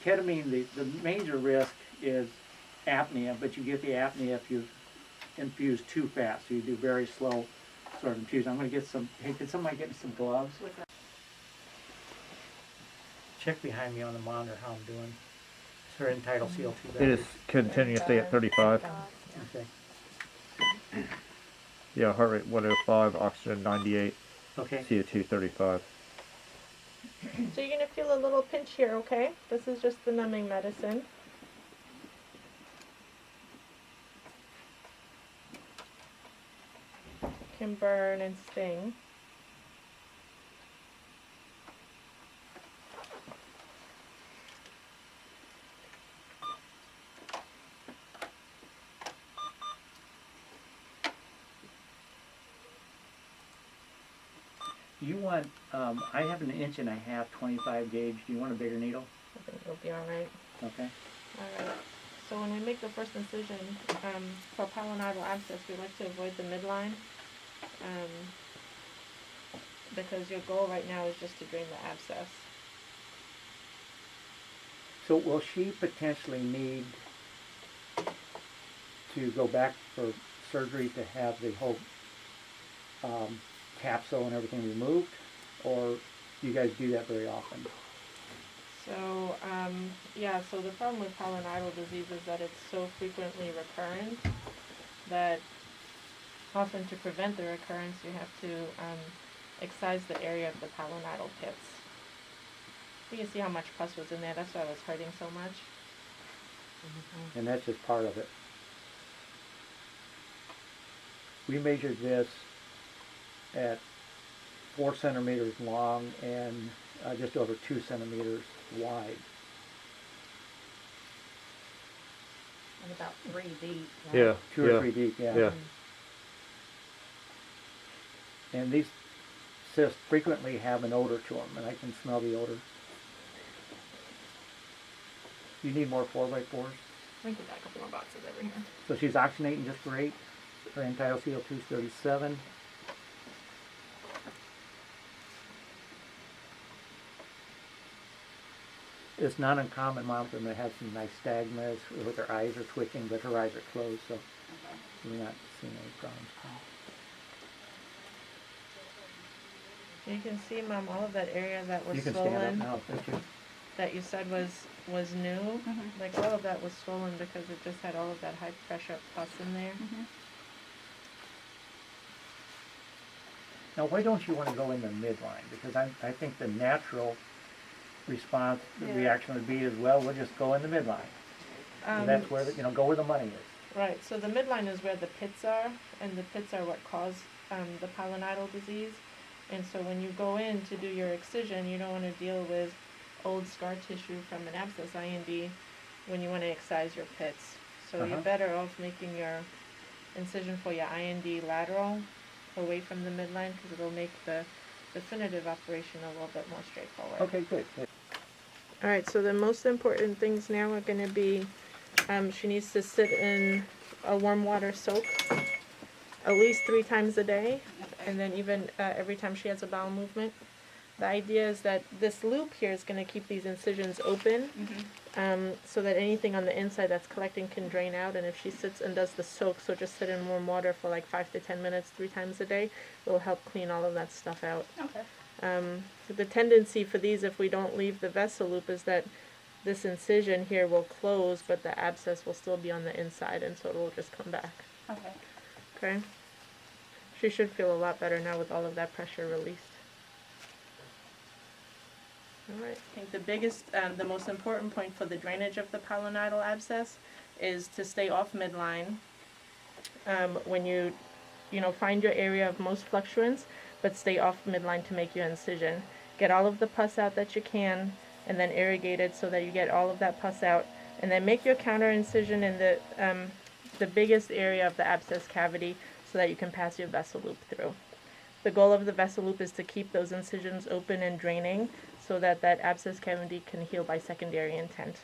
ketamine, the major risk is apnea, but you get the apnea if you infuse too fast. So you do very slow sort of infusion. I'm going to get some, hey, can somebody get me some gloves? Check behind me on the monitor how I'm doing. Is her end-tidal CO2 It is continuously at 35. Okay. Yeah, heart rate 105, oxygen 98, Okay. CO2 35. So you're going to feel a little pinch here, okay? This is just the numbing medicine. Can burn and sting. You want, I have an 1.5" 25 gauge. Do you want a bigger needle? I think it'll be alright. Okay. Alright. So when we make the first incision, for pilonidal abscess, we like to avoid the midline. Because your goal right now is just to drain the abscess. So will she potentially need to go back for surgery to have the whole capsule and everything removed, or do you guys do that very often? So, yeah, so the problem with pilonidal disease is that it's so frequently recurrent that often to prevent the recurrence you have to excise the area of the pilonidal pits. You can see how much pus was in there, that's why it was hurting so much. And that's just part of it. We measured this at 4 centimeters long and just over 2 centimeters wide. And about 3 deep. Right? Yeah. 2 or 3 deep, yeah. Yeah. And these cysts frequently have an odor to them, and I can smell the odor. You need more 4x4s? We can get a couple more boxes over here. So she's oxygenating just great. Her end-tidal CO2 is 37. It's not uncommon, Mom, for them to have some nystagmus with their eyes are twitching, but her eyes are closed, so we're not seeing any problems. You can see, Mom, all of that area that was You can stand up swollen, now, thank you. that you said was new. Like all of that was swollen because it just had all of that high pressure pus in there. Now, why don't you want to go in the midline? Because I think the natural response, the reaction would be as well, we'll just go in the midline. And that's where, go where the money is. Right, so the midline is where the pits are, and the pits are what cause the pilonidal disease. And so when you go in to do your excision, you don't want to deal with old scar tissue from an abscess IND when you want to excise your pits. So you're better off making your incision for your IND lateral, away from the midline, because it'll make the definitive operation a little bit more straightforward. Okay, good. Alright, so the most important things now are going to be, she needs to sit in a warm water soak at least 3 times a day, and then even every time she has a bowel movement. The idea is that this loop here is going to keep these incisions open, so that anything on the inside that's collecting can drain out. And if she sits and does the soak, so just sit in warm water for like 5 to 10 minutes 3 times a day, it will help clean all of that stuff out. Okay. The tendency for these, if we don't leave the vessel loop, is that this incision here will close, but the abscess will still be on the inside, and so it will just come back. Okay. Okay? She should feel a lot better now with all of that pressure released. Alright. I think the biggest, the most important point for the drainage of the pilonidal abscess is to stay off midline. When you find your area of most fluctuance, but stay off midline to make your incision. Get all of the pus out that you can, and then irrigate it so that you get all of that pus out, and then make your counter incision in the biggest area of the abscess cavity so that you can pass your vessel loop through. The goal of the vessel loop is to keep those incisions open and draining so that that abscess cavity can heal by secondary intent.